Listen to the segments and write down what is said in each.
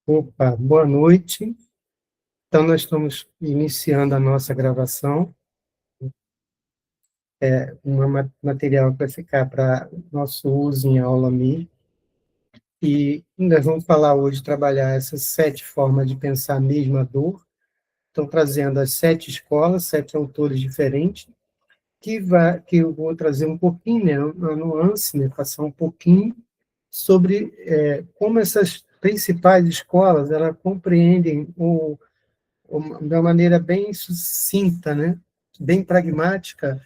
Opa, boa noite. Então, nós estamos iniciando a nossa gravação, material que vai ficar para nosso uso em aula MIR, e nós vamos falar hoje, trabalhar essas 7 formas de pensar a mesma dor. Estão trazendo as 7 escolas, 7 autores diferentes, que eu vou trazer um pouquinho, né, uma nuance, né, passar um pouquinho sobre como essas principais escolas elas compreendem de uma maneira bem sucinta, né? Bem pragmática,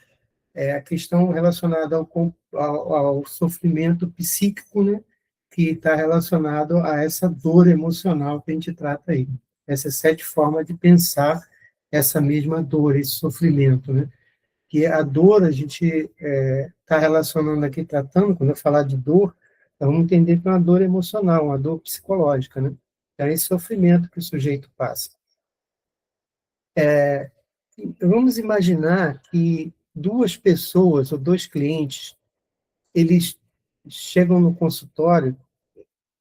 a questão relacionada ao sofrimento psíquico, né? Que está relacionado a essa dor emocional que a gente trata aí. Essas 7 formas de pensar essa mesma dor, esse sofrimento, né? Que a dor, a gente está relacionando aqui, tratando, quando eu falar de dor, vamos entender que é uma dor emocional, uma dor psicológica, né? É esse sofrimento que o sujeito passa. Vamos imaginar que 2 pessoas ou 2 clientes, eles chegam no consultório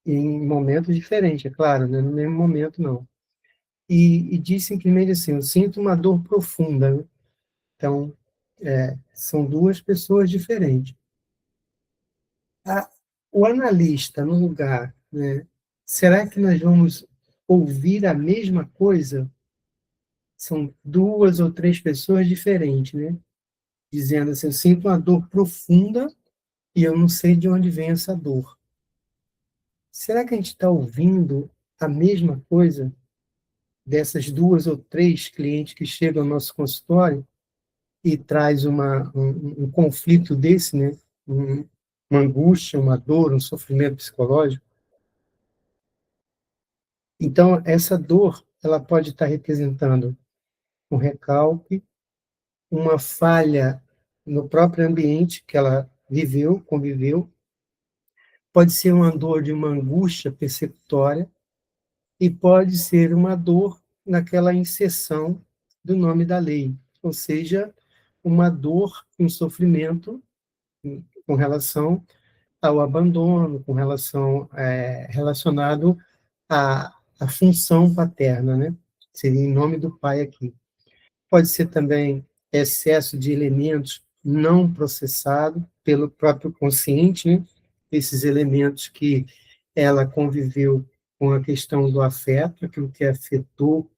em momentos diferentes, é claro, né? No mesmo momento, não. E diz simplesmente assim, eu sinto uma dor profunda, né? Então, são 2 pessoas diferentes. O analista no lugar, né? Será que nós vamos ouvir a mesma coisa? São 2 ou 3 pessoas diferentes, né? Dizendo assim, eu sinto uma dor profunda e eu não sei de onde vem essa dor. Será que a gente está ouvindo a mesma coisa dessas 2 ou 3 clientes que chegam ao nosso consultório e traz um conflito desse, né? Uma angústia, uma dor, um sofrimento psicológico? Então, essa dor, ela pode estar representando um recalque, uma falha no próprio ambiente que ela viveu, conviveu, pode ser uma dor de uma angústia persecutória, e pode ser uma dor naquela inserção do nome da lei, ou seja, uma dor, um sofrimento com relação ao abandono, com relação relacionado à função paterna, né? Seria em nome do pai aqui. Pode ser também excesso de elementos não processados pelo próprio consciente, né? Esses elementos que ela conviveu com a questão do afeto, aquilo que afetou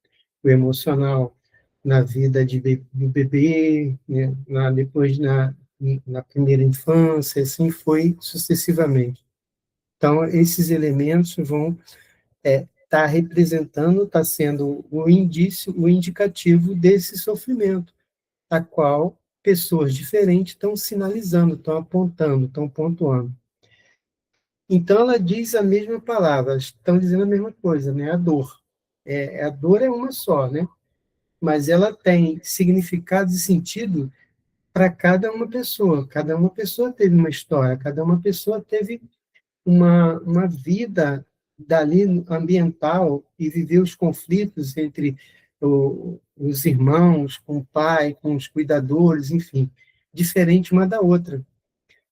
o emocional na vida do bebê, né? Depois na primeira infância, assim foi sucessivamente. Então, esses elementos vão estar representando, está sendo o indício, o indicativo desse sofrimento, a qual pessoas diferentes estão sinalizando, estão apontando, estão pontuando. Então, ela diz a mesma palavra, estão dizendo a mesma coisa, né? A dor. A dor é uma só, né? Mas ela tem significado e sentido para cada uma pessoa teve uma história, cada uma pessoa teve uma vida dali ambiental e viveu os conflitos entre os irmãos, com o pai, com os cuidadores, enfim, diferente uma da outra.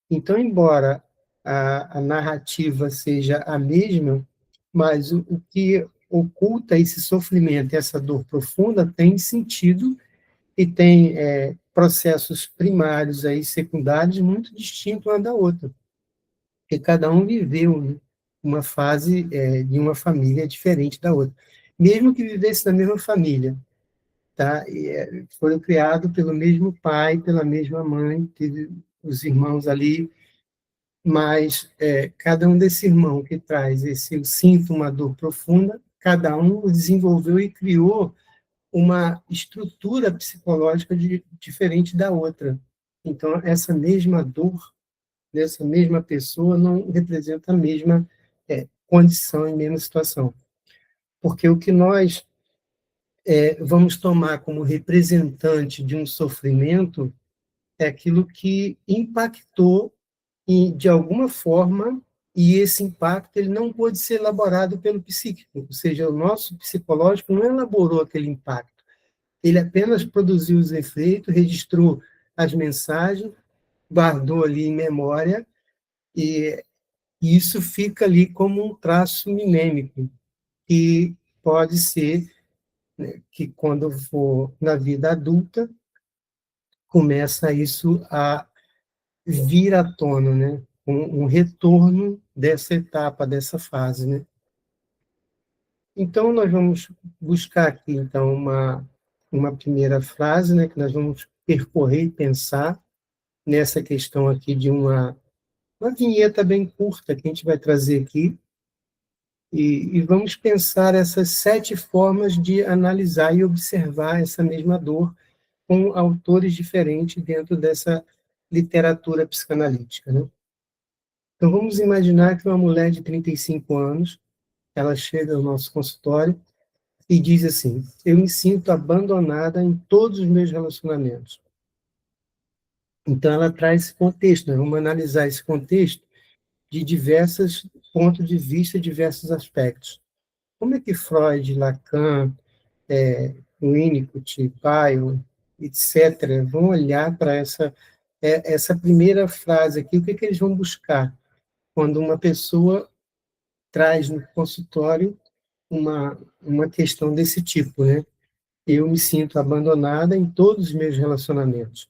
Então, embora a narrativa seja a mesma, mas o que oculta esse sofrimento, essa dor profunda, tem sentido e tem processos primários aí, secundários, muito distintos uma da outra, porque cada um viveu, né, uma fase de uma família diferente da outra. Mesmo que vivesse na mesma família, tá? Foram criados pelo mesmo pai, pela mesma mãe, teve os irmãos ali, mas cada um desse irmão que traz esse sinto uma dor profunda, cada um desenvolveu e criou uma estrutura psicológica diferente da outra. Então, essa mesma dor dessa mesma pessoa não representa a mesma condição e mesma situação. Porque o que nós vamos tomar como representante de um sofrimento é aquilo que impactou de alguma forma, e esse impacto ele não pode ser elaborado pelo psíquico, ou seja, o nosso psicológico não elaborou aquele impacto, ele apenas produziu os efeitos, registrou as mensagens, guardou ali em memória, e isso fica ali como um traço minêmico, que pode ser, né, que quando for na vida adulta, começa isso a vir à tona, né? Um retorno dessa etapa, dessa fase, né? Então, nós vamos buscar aqui, então, uma primeira frase, né, que nós vamos percorrer e pensar nessa questão aqui de uma vinheta bem curta que a gente vai trazer aqui, e vamos pensar essas 7 formas de analisar e observar essa mesma dor com autores diferentes dentro dessa literatura psicanalítica, né? Então, vamos imaginar que uma mulher de 35 anos, ela chega ao nosso consultório e diz assim: eu me sinto abandonada em todos os meus relacionamentos. Então, ela traz esse contexto, né? Vamos analisar esse contexto de diversos pontos de vista, diversos aspectos. Como é que Freud, Lacan, Winnicott, Bion, etc., vão olhar para essa primeira frase aqui? O que, que eles vão buscar quando uma pessoa traz no consultório uma questão desse tipo, né? Eu me sinto abandonada em todos os meus relacionamentos.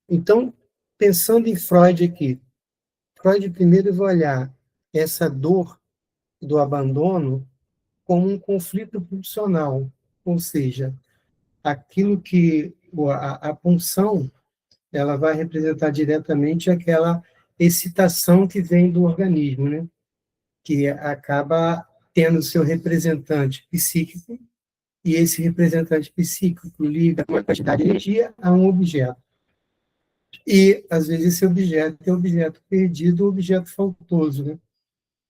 Então, pensando em Freud aqui, Freud primeiro vai olhar essa dor do abandono como um conflito pulsional, ou seja, aquilo que a pulsão ela vai representar diretamente aquela excitação que vem do organismo, né? Que acaba tendo seu representante psíquico, e esse representante psíquico liga uma quantidade de energia a um objeto. E, às vezes, esse objeto é objeto perdido ou objeto faltoso, né?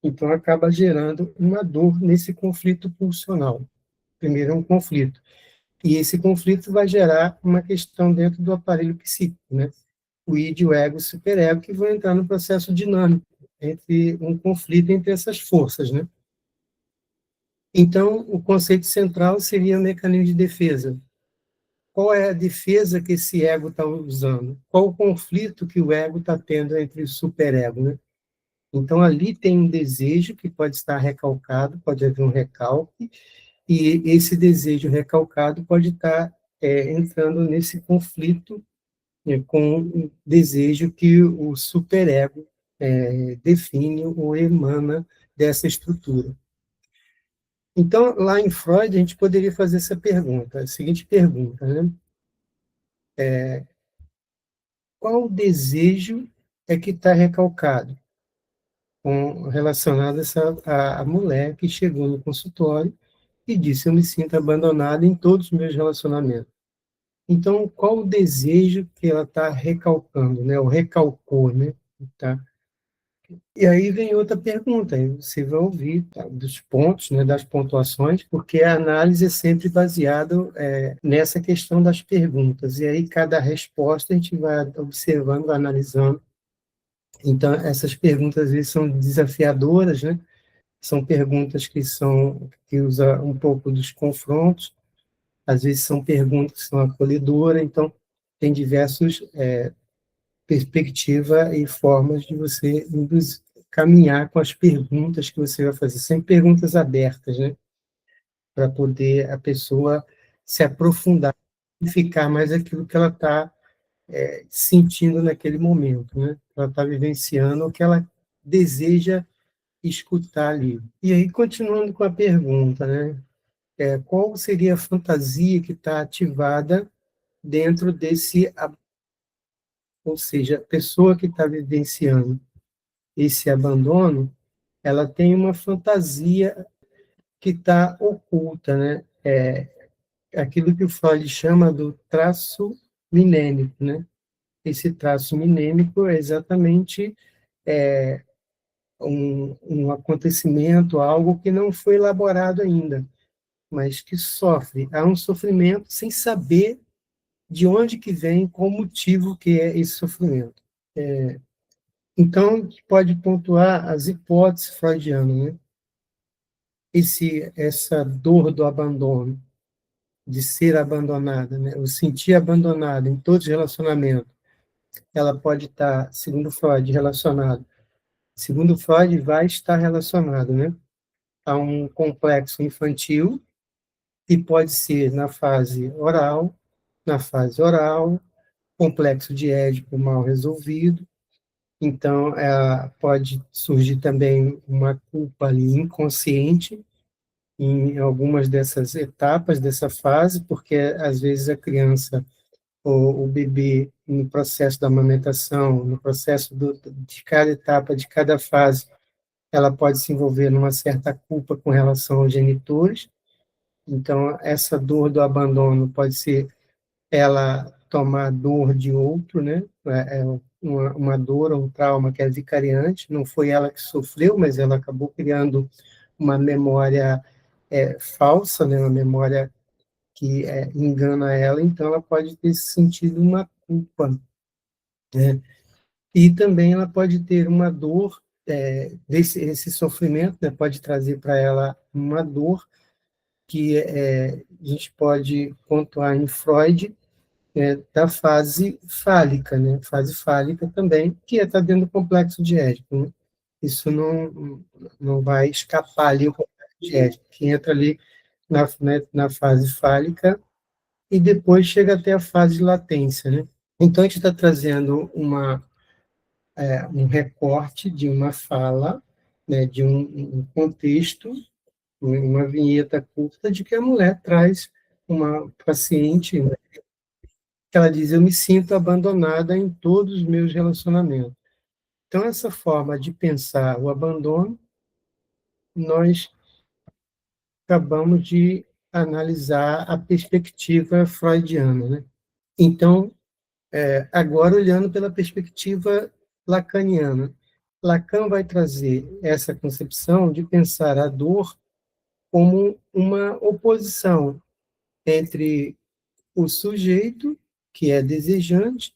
Então, acaba gerando uma dor nesse conflito pulsional. Primeiro é um conflito. E esse conflito vai gerar uma questão dentro do aparelho psíquico, né? O id, o ego, o superego, que vão entrar no processo dinâmico, entre um conflito entre essas forças, né? Então, o conceito central seria o mecanismo de defesa. Qual é a defesa que esse ego está usando? Qual o conflito que o ego está tendo entre o superego, né? Então, ali tem um desejo que pode estar recalcado, pode haver um recalque, e esse desejo recalcado pode estar entrando nesse conflito, né, com o desejo que o superego define ou emana dessa estrutura. Então, lá em Freud, a gente poderia fazer essa pergunta, a seguinte pergunta, né? Qual o desejo é que está recalcado, relacionado a mulher que chegou no consultório e disse: eu me sinto abandonada em todos os meus relacionamentos. Então, qual o desejo que ela está recalcando, né? O recalcou, né? Tá? E aí vem outra pergunta, aí você vai ouvir, tá, dos pontos, né, das pontuações, porque a análise é sempre baseada nessa questão das perguntas, e aí cada resposta a gente vai observando, vai analisando. Então, essas perguntas às vezes são desafiadoras, né? São perguntas que usam um pouco dos confrontos, às vezes são perguntas que são acolhedoras, então tem diversos perspectivas e formas de você caminhar com as perguntas que você vai fazer, sempre perguntas abertas, né? Para poder a pessoa se aprofundar e ficar mais aquilo que ela está sentindo naquele momento, né? Ela está vivenciando o que ela deseja escutar ali. E aí, continuando com a pergunta, né? Qual seria a fantasia que está ativada dentro desse, ou seja, a pessoa que está vivenciando esse abandono, ela tem uma fantasia que está oculta, né? Aquilo que o Freud chama do traço minêmico, né? Esse traço minêmico é exatamente um acontecimento, algo que não foi elaborado ainda, mas que sofre. Há um sofrimento sem saber de onde que vem, qual o motivo que é esse sofrimento. Então, pode pontuar as hipóteses freudianas, né? Essa dor do abandono, de ser abandonada, né? O sentir abandonado em todos os relacionamentos, ela pode estar, segundo Freud, vai estar relacionado, né? a um complexo infantil, que pode ser na fase oral, complexo de Édipo mal resolvido. Então, pode surgir também uma culpa ali inconsciente em algumas dessas etapas dessa fase, porque às vezes a criança, o bebê, no processo da amamentação, no processo de cada etapa, de cada fase, ela pode se envolver numa certa culpa com relação aos genitores. Então, essa dor do abandono pode ser ela tomar dor de outro, né? Uma dor, um trauma que é vicariante, não foi ela que sofreu, mas ela acabou criando uma memória falsa, né? Uma memória que engana ela, então ela pode ter sentido uma culpa, né? E também ela pode ter uma dor, esse sofrimento, né? Pode trazer para ela uma dor que a gente pode pontuar em Freud, da fase fálica, né? Fase fálica também, que está dentro do complexo de Édipo, né? Isso não vai escapar ali o complexo de Édipo, que entra ali na fase fálica e depois chega até a fase de latência, né? Então, a gente está trazendo um recorte de uma fala, né, de um contexto, uma vinheta curta de que a mulher traz uma paciente, né, que ela diz: eu me sinto abandonada em todos os meus relacionamentos. Então, essa forma de pensar o abandono, nós acabamos de analisar a perspectiva freudiana, né? Então, agora olhando pela perspectiva lacaniana, Lacan vai trazer essa concepção de pensar a dor como uma oposição entre o sujeito, que é desejante,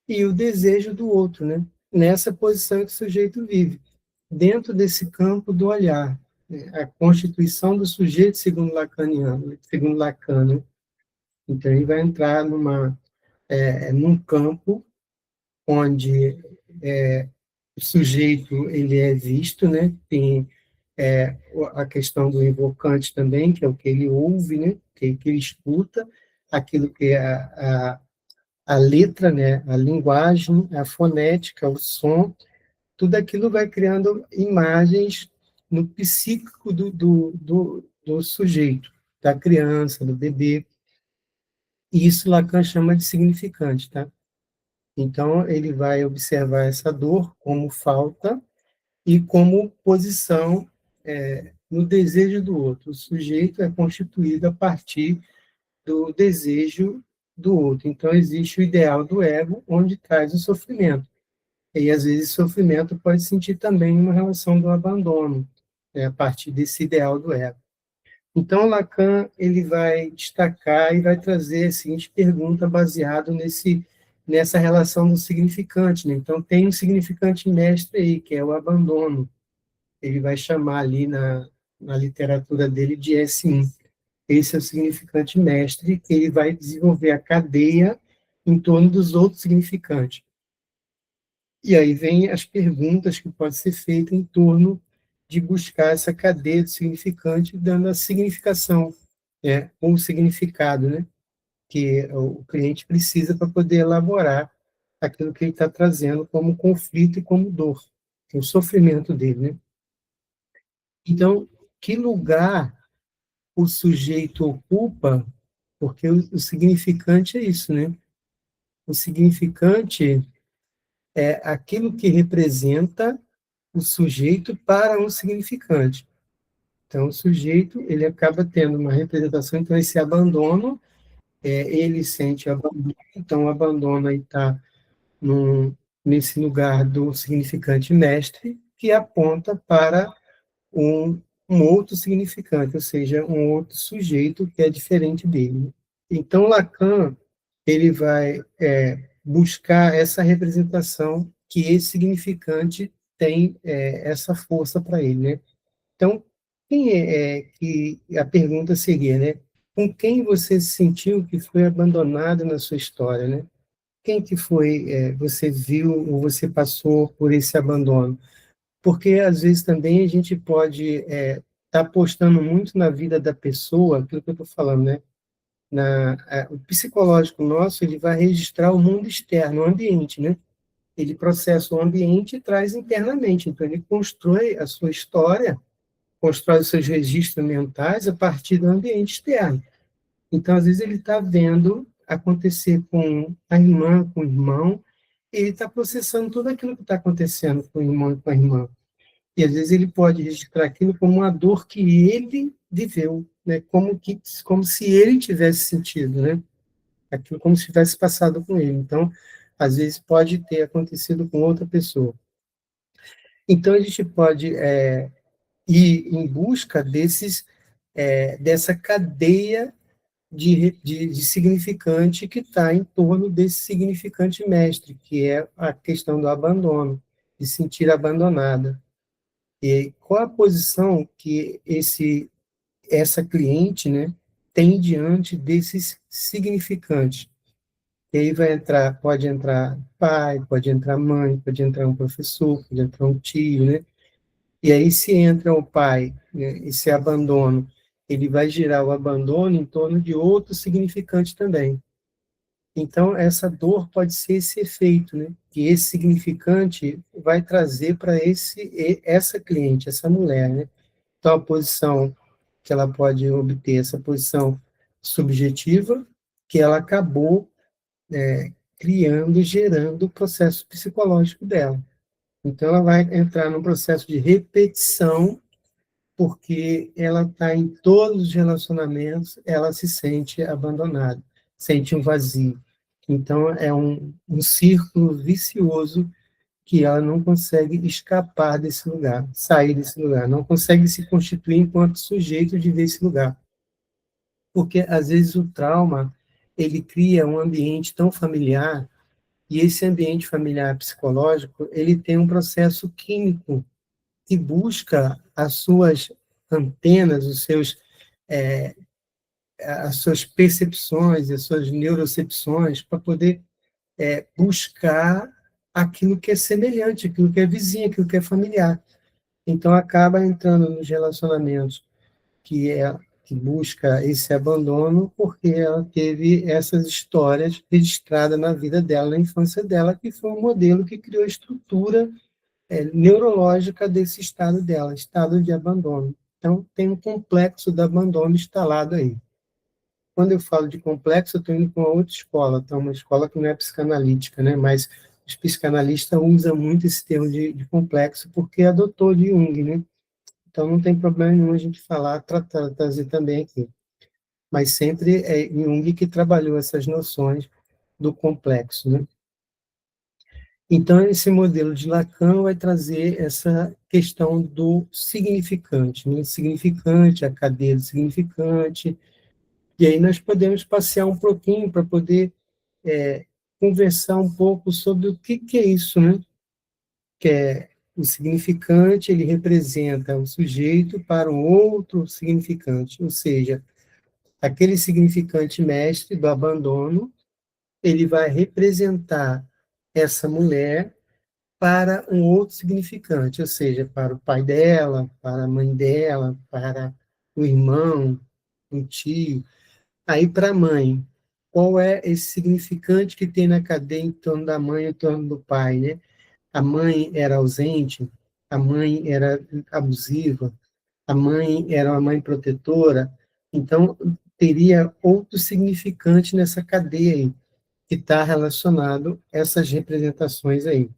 e o desejo do outro, né? Nessa posição que o sujeito vive, dentro desse campo do olhar, né? A constituição do sujeito, segundo Lacan, né? Então, ele vai entrar num campo onde o sujeito ele é visto, né? Tem a questão do invocante também, que é o que ele ouve, né? Que ele escuta, aquilo que é a letra, né? A linguagem, a fonética, o som, tudo aquilo vai criando imagens no psíquico do sujeito, da criança, do bebê, e isso Lacan chama de significante, tá? Então, ele vai observar essa dor como falta e como posição no desejo do outro. O sujeito é constituído a partir do desejo do outro. Então, existe o ideal do ego, onde traz o sofrimento. E, às vezes, o sofrimento pode sentir também uma relação do abandono, a partir desse ideal do ego. Então, Lacan ele vai destacar e vai trazer a seguinte pergunta baseado nessa relação do significante, né? Então, tem um significante mestre aí, que é o abandono. Ele vai chamar ali na literatura dele de S1. Esse é o significante mestre, que ele vai desenvolver a cadeia em torno dos outros significantes. E aí vem as perguntas que podem ser feitas em torno de buscar essa cadeia do significante, dando a significação, ou o significado, né, que o cliente precisa para poder elaborar aquilo que ele está trazendo como conflito e como dor, o sofrimento dele, né? Então, que lugar o sujeito ocupa, porque o significante é isso, né? O significante é aquilo que representa o sujeito para um significante. Então, o sujeito, ele acaba tendo uma representação, então esse abandono, ele sente abandono, então o abandono aí está nesse lugar do significante mestre, que aponta para um, um outro significante, ou seja, um outro sujeito que é diferente dele. Então, Lacan, ele vai buscar essa representação que esse significante tem essa força para ele, né? Então, quem que a pergunta seria, né? Com quem você sentiu que foi abandonado na sua história, né? Quem que foi, você viu ou você passou por esse abandono? Porque, às vezes, também a gente pode está apostando muito na vida da pessoa, aquilo que eu estou falando, né? O psicológico nosso, ele vai registrar o mundo externo, o ambiente, né? Ele processa o ambiente e traz internamente. Então, ele constrói a sua história, constrói os seus registros mentais a partir do ambiente externo. Então, às vezes, ele está vendo acontecer com a irmã, com o irmão, e ele está processando tudo aquilo que está acontecendo com o irmão e com a irmã. E, às vezes, ele pode registrar aquilo como uma dor que ele viveu, né? Como se ele tivesse sentido, né? Aquilo como se tivesse passado com ele. Então, às vezes, pode ter acontecido com outra pessoa. Então, a gente pode ir em busca dessa cadeia de significante que está em torno desse significante mestre, que é a questão do abandono, de sentir abandonada. E qual a posição que essa cliente, né, tem diante desses significantes? E aí pode entrar pai, pode entrar mãe, pode entrar um professor, pode entrar um tio, né? E aí, se entra o pai, né, esse abandono, ele vai girar o abandono em torno de outro significante também. Então, essa dor pode ser esse efeito, né? Que esse significante vai trazer para essa cliente, essa mulher, né? Então, a posição que ela pode obter, essa posição subjetiva, que ela acabou criando e gerando o processo psicológico dela. Então, ela vai entrar num processo de repetição, porque ela está em todos os relacionamentos, ela se sente abandonada, sente um vazio. Então, é um círculo vicioso que ela não consegue escapar desse lugar, sair desse lugar, não consegue se constituir enquanto sujeito de ver esse lugar. Porque, às vezes, o trauma, ele cria um ambiente tão familiar, e esse ambiente familiar psicológico, ele tem um processo químico que busca as suas antenas, as suas percepções, as suas neurocepções, para poder buscar aquilo que é semelhante, aquilo que é vizinho, aquilo que é familiar. Então, acaba entrando nos relacionamentos que busca esse abandono, porque ela teve essas histórias registradas na vida dela, na infância dela, que foi um modelo que criou a estrutura neurológica desse estado dela, estado de abandono. Então, tem um complexo do abandono instalado aí. Quando eu falo de complexo, eu estou indo para uma outra escola, tá? Uma escola que não é psicanalítica, né? Mas os psicanalistas usam muito esse termo de complexo, porque adotou de Jung, né? Então, não tem problema nenhum a gente falar, trazer também aqui. Mas sempre é Jung que trabalhou essas noções do complexo, né? Então, esse modelo de Lacan vai trazer essa questão do significante, né? Significante, a cadeia do significante, e aí nós podemos passear um pouquinho para poder conversar um pouco sobre o que é isso, né? Que é o significante, ele representa o sujeito para um outro significante, ou seja, aquele significante mestre do abandono, ele vai representar essa mulher para um outro significante, ou seja, para o pai dela, para a mãe dela, para o irmão, um tio. Aí, para a mãe, qual é esse significante que tem na cadeia em torno da mãe e em torno do pai, né? A mãe era ausente, a mãe era abusiva, a mãe era uma mãe protetora, então teria outro significante nessa cadeia aí, que está relacionado a essas representações aí,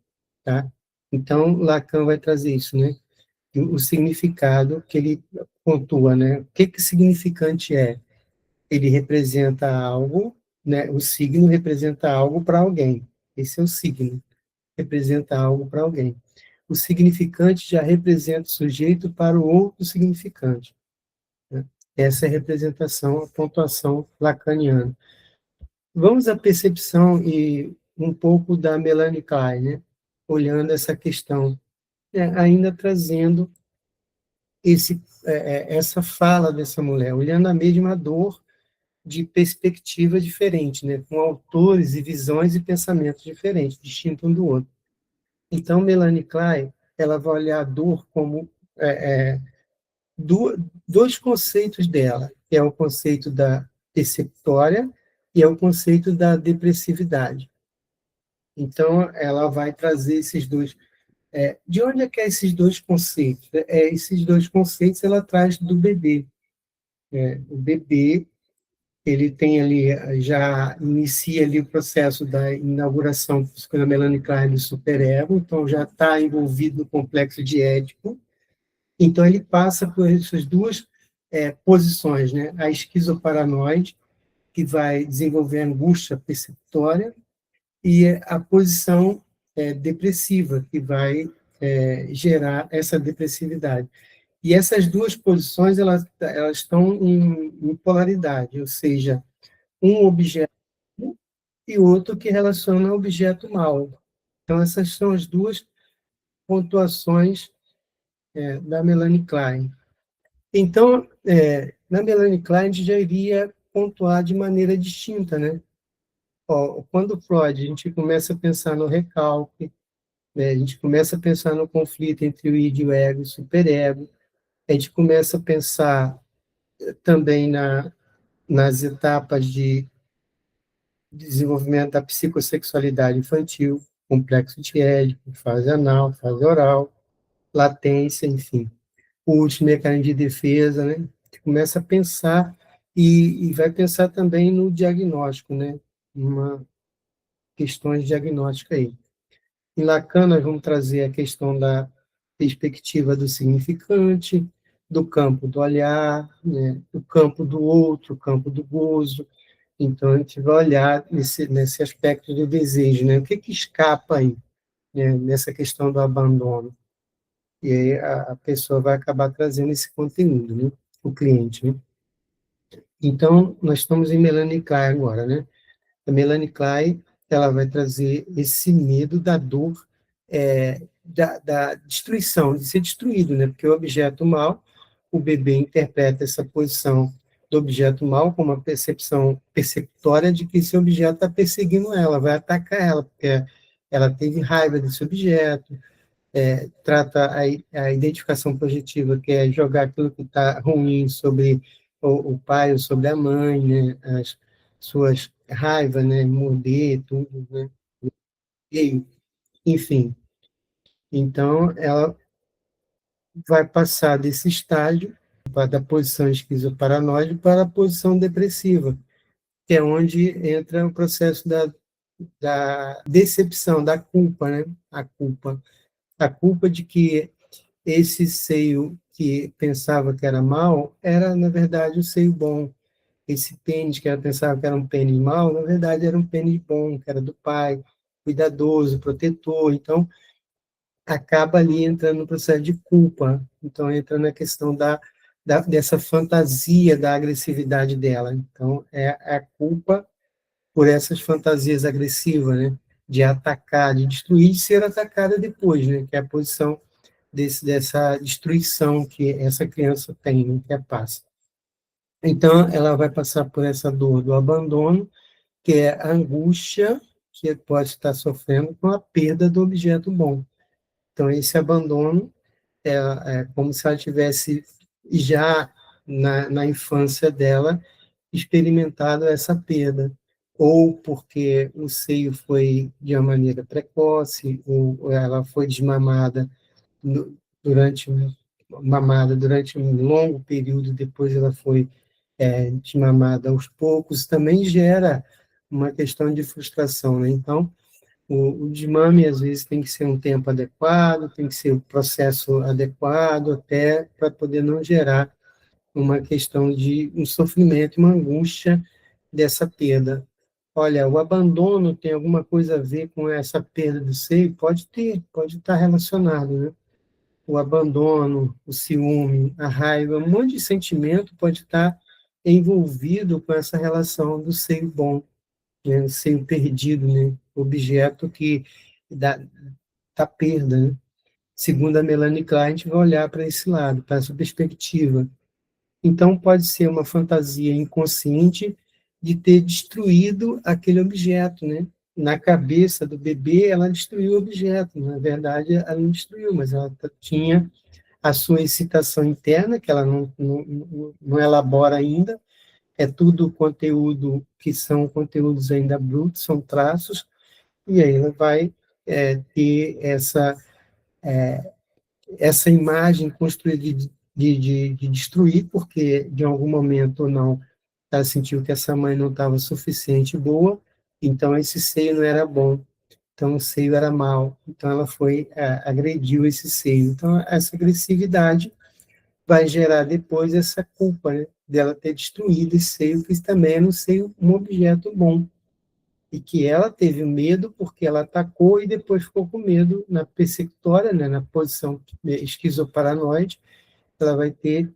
tá? Então, Lacan vai trazer isso, né? O significado que ele pontua, né? O que significante é? Ele representa algo, né? O signo representa algo para alguém. Esse é o signo, representa algo para alguém. O significante já representa o sujeito para o outro significante, né? Essa é a representação, a pontuação lacaniana. Vamos à percepção e um pouco da Melanie Klein, né? Olhando essa questão, ainda trazendo essa fala dessa mulher, olhando a mesma dor de perspectiva diferente, né? Com autores e visões e pensamentos diferentes, distintos um do outro. Então, Melanie Klein, ela vai olhar a dor como dois conceitos dela, que é o conceito da perceptória e é o conceito da depressividade. Então, ela vai trazer esses dois. De onde é que é esses dois conceitos? Esses dois conceitos ela traz do bebê. O bebê, ele tem ali, já inicia ali o processo da inauguração pela Melanie Klein do superego, então já está envolvido no complexo de Édipo. Então, ele passa por essas duas posições, né? A esquizoparanoide, que vai desenvolver angústia perceptória, e a posição depressiva, que vai gerar essa depressividade. E essas duas posições, elas estão em polaridade, ou seja, um objeto e outro que relaciona ao objeto mal. Então, essas são as duas pontuações da Melanie Klein. Então, na Melanie Klein, a gente já iria pontuar de maneira distinta, né? Quando Freud, a gente começa a pensar no recalque, né? A gente começa a pensar no conflito entre o id, o ego e o superego, a gente começa a pensar também nas etapas de desenvolvimento da psicossexualidade infantil, complexo de Édipo, fase anal, fase oral, latência, enfim. O último mecanismo de defesa, né? A gente começa a pensar e vai pensar também no diagnóstico, né? Uma questões diagnósticas aí. Em Lacan, nós vamos trazer a questão da perspectiva do significante, do campo do olhar, né, do campo do outro, campo do gozo. Então, a gente vai olhar nesse aspecto do desejo, né? O que escapa aí, né, nessa questão do abandono? E aí a pessoa vai acabar trazendo esse conteúdo, né? O cliente, né? Então, nós estamos em Melanie Klein agora, né? A Melanie Klein, ela vai trazer esse medo da dor, da destruição, de ser destruído, né? Porque o objeto mal, o bebê interpreta essa posição do objeto mal como uma percepção perceptória de que esse objeto está perseguindo ela, vai atacar ela, porque ela teve raiva desse objeto, trata a identificação positiva, que é jogar aquilo que está ruim sobre o pai ou sobre a mãe, né? As suas raivas, né? Morder, tudo, né? E, enfim. Então, ela vai passar desse estágio, da posição esquizoparanoide, para a posição depressiva, que é onde entra o processo da decepção, da culpa, né? A culpa de que esse seio que pensava que era mal era, na verdade, o seio bom. Esse pênis que ela pensava que era um pênis mau, na verdade, era um pênis bom, que era do pai, cuidadoso, protetor. Então, acaba ali entrando no processo de culpa. Então, entra na questão dessa fantasia da agressividade dela. Então, é a culpa por essas fantasias agressivas, né? De atacar, de destruir, de ser atacada depois, né? Que é a posição dessa destruição que essa criança tem, né? Que é passa. Então, ela vai passar por essa dor do abandono, que é a angústia que pode estar sofrendo com a perda do objeto bom. Então, esse abandono é como se ela tivesse já na infância dela experimentado essa perda, ou porque o seio foi de uma maneira precoce, ou ela foi desmamada durante durante um longo período, depois ela foi desmamada aos poucos, também gera uma questão de frustração, né? Então, o desmame, às vezes, tem que ser um tempo adequado, tem que ser um processo adequado, até para poder não gerar uma questão de um sofrimento, uma angústia dessa perda. Olha, o abandono tem alguma coisa a ver com essa perda do seio? Pode ter, pode estar relacionado, né? O abandono, o ciúme, a raiva, um monte de sentimento pode estar envolvido com essa relação do seio bom, né? O seio perdido, né? Objeto que da perda, né? Segundo a Melanie Klein, a gente vai olhar para esse lado, para essa perspectiva. Então, pode ser uma fantasia inconsciente de ter destruído aquele objeto, né? Na cabeça do bebê, ela destruiu o objeto. Na verdade, ela não destruiu, mas ela tinha a sua excitação interna, que ela não elabora ainda, é tudo conteúdo que são conteúdos ainda brutos, são traços, e aí ela vai ter essa imagem construída de destruir, porque de algum momento ou não, ela sentiu que essa mãe não estava suficiente boa, então esse seio não era bom, então o seio era mau, então ela foi, agrediu esse seio. Então essa agressividade vai gerar depois essa culpa, né, dela ter destruído esse seio, que também era um seio, um objeto bom, e que ela teve medo porque ela atacou e depois ficou com medo na persecutória, né, na posição esquizoparanoide, ela vai ter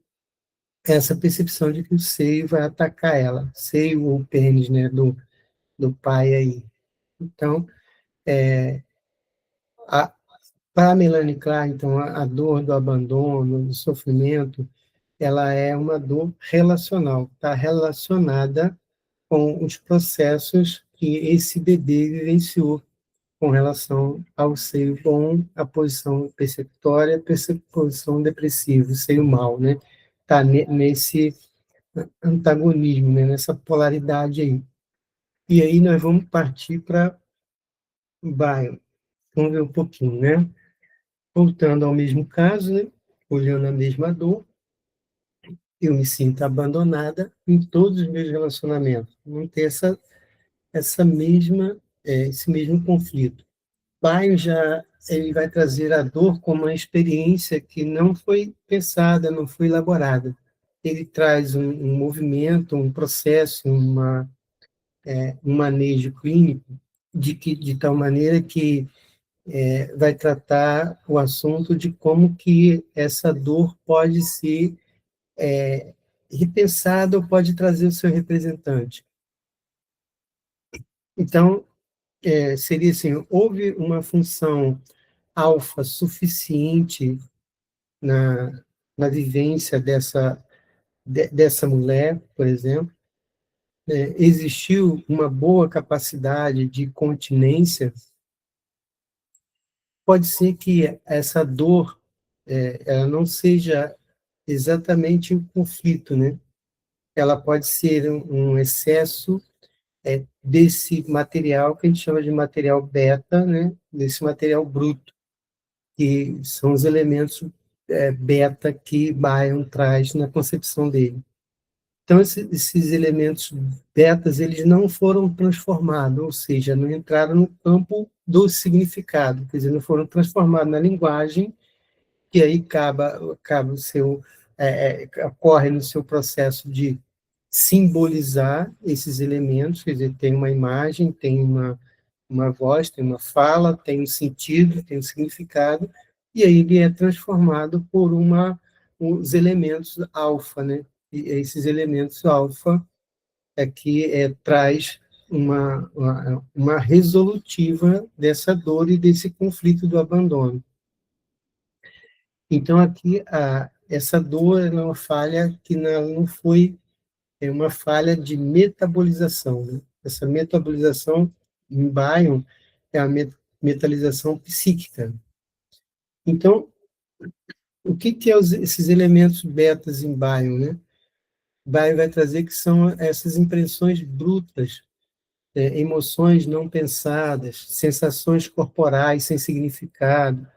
essa percepção de que o seio vai atacar ela, seio ou pênis, né, do pai aí. Então, para a Melanie Klein, então, a dor do abandono, do sofrimento, ela é uma dor relacional, está relacionada com os processos que esse bebê vivenciou com relação ao seio bom, a posição perceptória, posição depressiva, o seio mal, né? Está nesse antagonismo, né? Nessa polaridade aí. E aí nós vamos partir para Bion. Vamos ver um pouquinho, né? Voltando ao mesmo caso, né? Olhando a mesma dor, eu me sinto abandonada em todos os meus relacionamentos. Não ter esse mesmo conflito. Bion já ele vai trazer a dor como uma experiência que não foi pensada, não foi elaborada. Ele traz um movimento, um processo, um manejo clínico de tal maneira que vai tratar o assunto de como que essa dor pode ser repensada ou pode trazer o seu representante. Então, seria assim, houve uma função alfa suficiente na, na vivência dessa mulher, por exemplo, existiu uma boa capacidade de continência, pode ser que essa dor ela não seja exatamente um conflito, né? Ela pode ser um excesso desse material que a gente chama de material beta, né? Desse material bruto, que são os elementos beta que Bion traz na concepção dele. Então, esses elementos betas, eles não foram transformados, ou seja, não entraram no campo do significado, quer dizer, não foram transformados na linguagem, que aí acaba o seu, ocorre no seu processo de simbolizar esses elementos, quer dizer, tem uma imagem, tem uma voz, tem uma fala, tem um sentido, tem um significado, e aí ele é transformado por os elementos alfa, né? E esses elementos alfa que traz uma resolutiva dessa dor e desse conflito do abandono. Então, aqui, essa dor é uma falha que não foi uma falha de metabolização, né? Essa metabolização em Bion é a metalização psíquica. Então, o que é esses elementos betas em Bion, né? Bion vai trazer que são essas impressões brutas, emoções não pensadas, sensações corporais sem significado,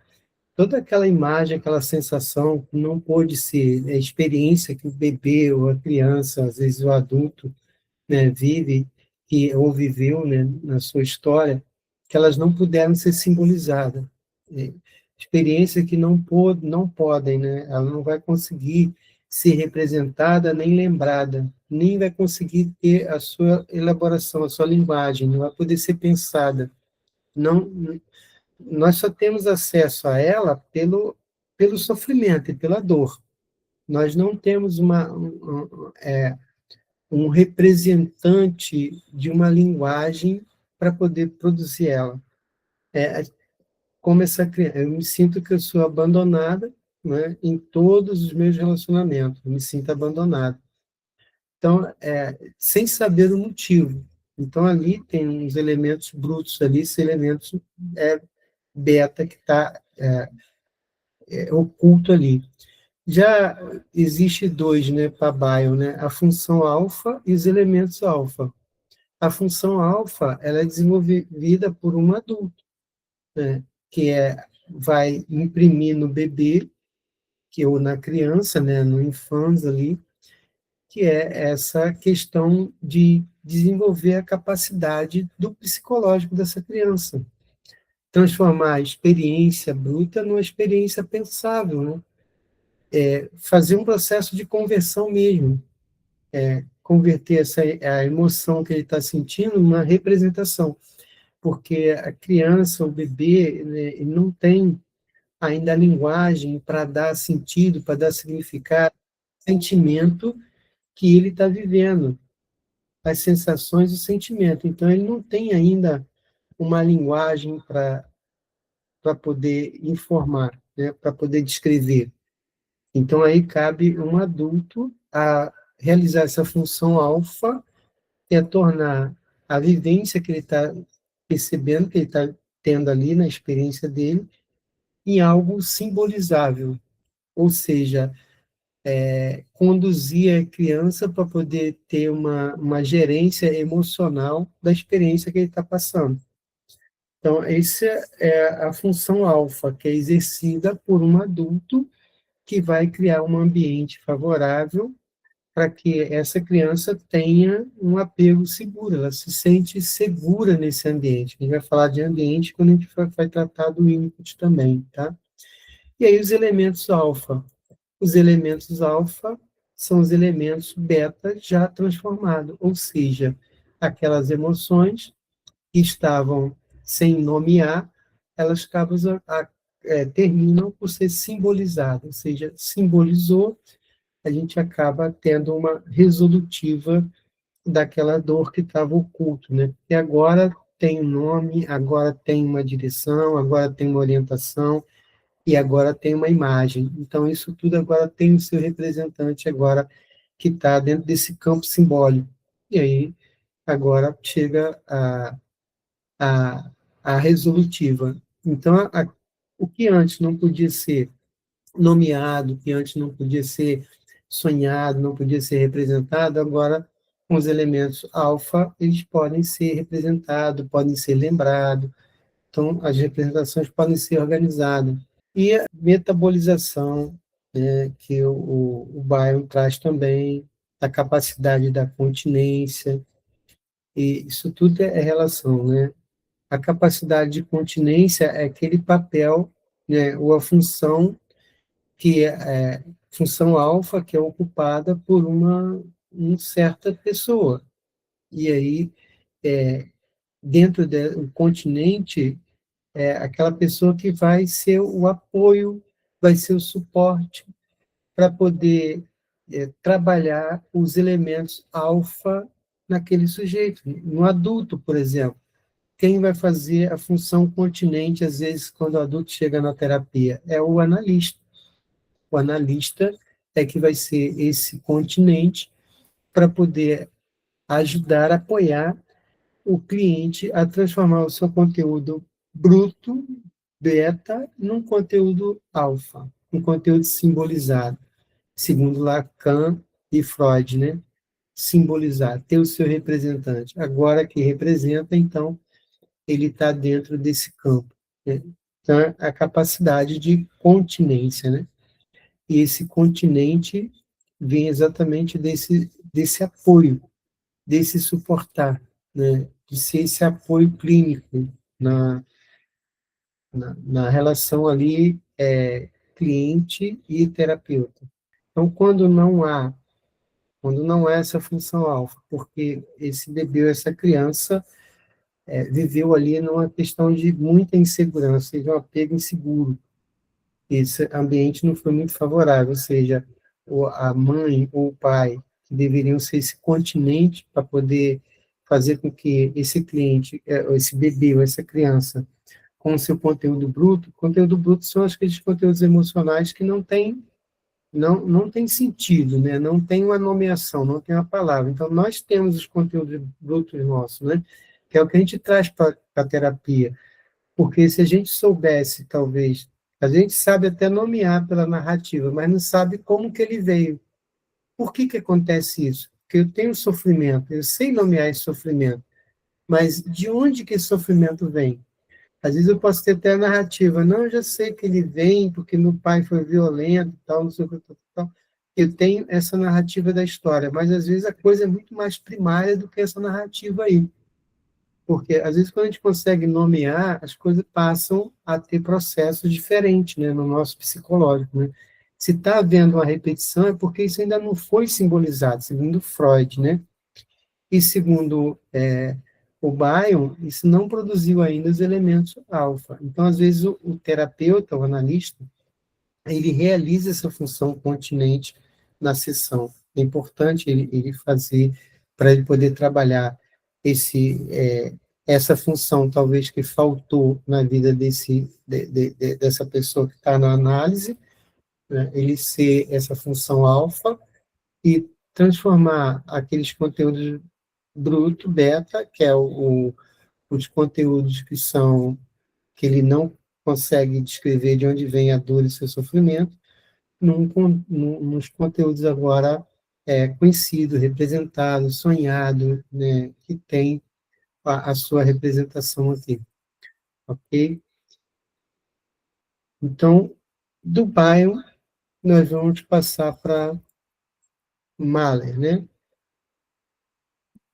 toda aquela imagem, aquela sensação que não pôde ser a experiência que o bebê ou a criança, às vezes o adulto, né, vive ou viveu, né, na sua história, que elas não puderam ser simbolizadas. Experiência que não podem, né, ela não vai conseguir ser representada nem lembrada, nem vai conseguir ter a sua elaboração, a sua linguagem, não vai poder ser pensada. Não, nós só temos acesso a ela pelo sofrimento e pela dor. Nós não temos um representante de uma linguagem para poder produzir ela. Como essa criança, eu me sinto que eu sou abandonada, né, em todos os meus relacionamentos, eu me sinto abandonada. Então, sem saber o motivo. Então, ali tem uns elementos brutos ali, esses elementos beta que está oculto ali. Já existe dois, né, para Bio, né, a função alfa e os elementos alfa. A função alfa, ela é desenvolvida por um adulto, né, que vai imprimir no bebê, ou na criança, né, no infância ali, que é essa questão de desenvolver a capacidade do psicológico dessa criança, transformar a experiência bruta numa experiência pensável, né? Fazer um processo de conversão mesmo, converter a emoção que ele está sentindo numa representação, porque a criança, o bebê, né, ele não tem ainda a linguagem para dar sentido, para dar significado, sentimento que ele está vivendo, as sensações e o sentimento. Então, ele não tem ainda uma linguagem para poder informar, né, para poder descrever. Então, aí cabe um adulto a realizar essa função alfa, que é tornar a vivência que ele está percebendo, que ele está tendo ali na experiência dele, em algo simbolizável, ou seja, conduzir a criança para poder ter uma gerência emocional da experiência que ele está passando. Então, essa é a função alfa, que é exercida por um adulto que vai criar um ambiente favorável para que essa criança tenha um apego seguro, ela se sente segura nesse ambiente. A gente vai falar de ambiente quando a gente vai tratar do input também, tá? E aí os elementos alfa. Os elementos alfa são os elementos beta já transformados, ou seja, aquelas emoções que estavam sem nomear, elas terminam por ser simbolizadas, ou seja, simbolizou, a gente acaba tendo uma resolutiva daquela dor que estava oculto, né? E agora tem um nome, agora tem uma direção, agora tem uma orientação, e agora tem uma imagem. Então, isso tudo agora tem o seu representante agora que está dentro desse campo simbólico. E aí, agora chega a, a resolutiva. Então, o que antes não podia ser nomeado, o que antes não podia ser sonhado, não podia ser representado, agora, com os elementos alfa, eles podem ser representados, podem ser lembrados, então, as representações podem ser organizadas. E a metabolização, né, que o Byron traz também, a capacidade da continência, e isso tudo é relação, né? A capacidade de continência é aquele papel, né, ou a função que função alfa que é ocupada por uma certa pessoa. E aí, dentro do continente, aquela pessoa que vai ser o apoio, vai ser o suporte para poder trabalhar os elementos alfa naquele sujeito. No adulto, por exemplo, quem vai fazer a função continente, às vezes, quando o adulto chega na terapia? É o analista. O analista é que vai ser esse continente para poder ajudar, apoiar o cliente a transformar o seu conteúdo bruto, beta, num conteúdo alfa, um conteúdo simbolizado, segundo Lacan e Freud, né? Simbolizar, ter o seu representante. Agora que representa, então, ele está dentro desse campo, né? Então, a capacidade de continência, né? E esse continente vem exatamente desse apoio, desse suportar, né? De ser esse apoio clínico na relação ali cliente e terapeuta. Então, quando não há essa função alfa, porque esse bebê, essa criança, viveu ali numa questão de muita insegurança, de um apego inseguro. Esse ambiente não foi muito favorável, ou seja, a mãe ou o pai, que deveriam ser esse continente para poder fazer com que esse cliente, esse bebê ou essa criança, com o seu conteúdo bruto são aqueles conteúdos emocionais que não tem sentido, né? Não tem uma nomeação, não tem uma palavra. Então, nós temos os conteúdos brutos nossos, né? Que é o que a gente traz para a terapia. Porque se a gente soubesse, talvez, A gente sabe até nomear pela narrativa, mas não sabe como que ele veio. Por que que acontece isso? Porque eu tenho sofrimento, eu sei nomear esse sofrimento, mas de onde que esse sofrimento vem? Às vezes eu posso ter até a narrativa, não, eu já sei que ele vem porque meu pai foi violento, tal, não sei o que, tal. Eu tenho essa narrativa da história, mas às vezes a coisa é muito mais primária do que essa narrativa aí. Porque às vezes quando a gente consegue nomear, as coisas passam a ter processos diferentes, né, no nosso psicológico, né? Se está havendo uma repetição é porque isso ainda não foi simbolizado, segundo Freud, né? E segundo o Bion, isso não produziu ainda os elementos alfa. Então, às vezes, o terapeuta, o analista, ele realiza essa função continente na sessão. É importante ele fazer para ele poder trabalhar essa função, talvez, que faltou na vida dessa pessoa que está na análise, né? Ele ser essa função alfa e transformar aqueles conteúdos bruto, beta, que é os conteúdos que ele não consegue descrever de onde vem a dor e seu sofrimento, nos conteúdos agora conhecidos, representados, sonhados, né, que tem a sua representação aqui, ok? Então, do Bion, nós vamos passar para Mahler, né?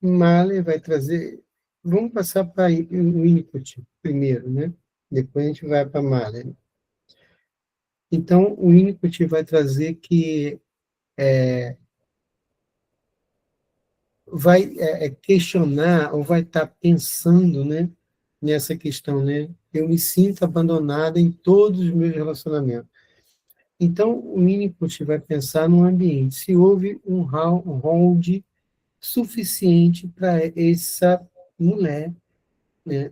Mahler vai trazer. Vamos passar para o Winnicott primeiro, né? Depois a gente vai para Mahler. Então, o Winnicott vai trazer que vai questionar ou vai estar pensando, né, nessa questão, né? Eu me sinto abandonada em todos os meus relacionamentos. Então, o Winnicott vai pensar no ambiente. Se houve um hold suficiente para essa mulher, né,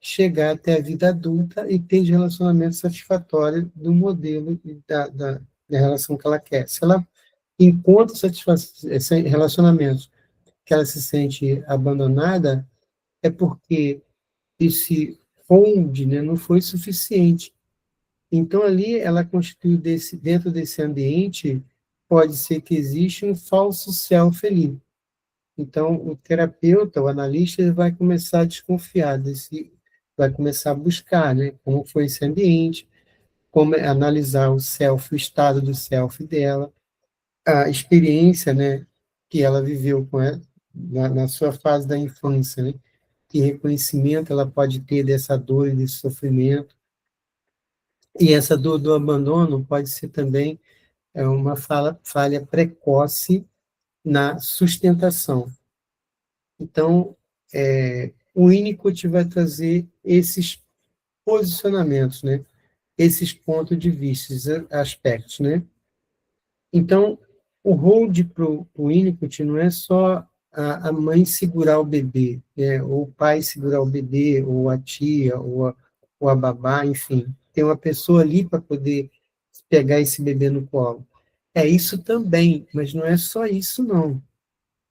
chegar até a vida adulta e ter de relacionamento satisfatório do modelo da relação que ela quer. Se ela encontra esse relacionamento que ela se sente abandonada, é porque esse hold, né, não foi suficiente. Então, ali, ela constitui dentro desse ambiente, pode ser que exista um falso self ali. Então, o terapeuta, o analista, ele vai começar a desconfiar vai começar a buscar, né, como foi esse ambiente, como analisar o self, o estado do self dela, a experiência, né, que ela viveu com ela, na sua fase da infância, né, que reconhecimento ela pode ter dessa dor e desse sofrimento, e essa dor do abandono pode ser também uma falha precoce na sustentação. Então, o Winnicott vai trazer esses posicionamentos, né? Esses pontos de vista, esses aspectos, né? Então, o hold para o Winnicott não é só a mãe segurar o bebê, né? Ou o pai segurar o bebê, ou a tia, ou a babá, enfim. Tem uma pessoa ali para poder pegar esse bebê no colo. É isso também, mas não é só isso, não.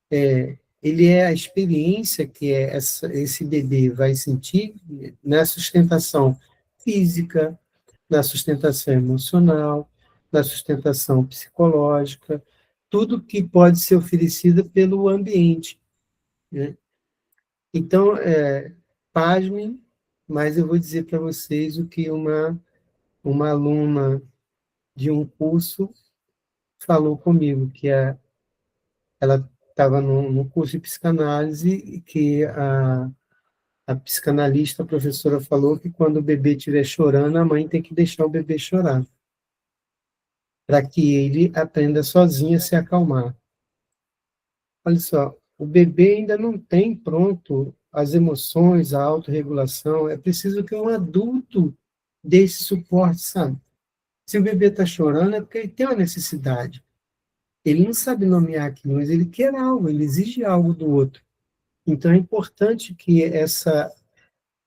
Ele é a experiência que esse bebê vai sentir na sustentação física, na sustentação emocional, na sustentação psicológica, tudo que pode ser oferecido pelo ambiente, né? Então, pasmem, mas eu vou dizer para vocês o que uma aluna de um curso falou comigo, ela estava no curso de psicanálise e que a psicanalista, a professora, falou que quando o bebê estiver chorando, a mãe tem que deixar o bebê chorar, para que ele aprenda sozinho a se acalmar. Olha só, o bebê ainda não tem pronto as emoções, a autorregulação, é preciso que um adulto dê esse suporte, sabe? Se o bebê está chorando, é porque ele tem uma necessidade. Ele não sabe nomear aquilo, mas ele quer algo, ele exige algo do outro. Então, é importante que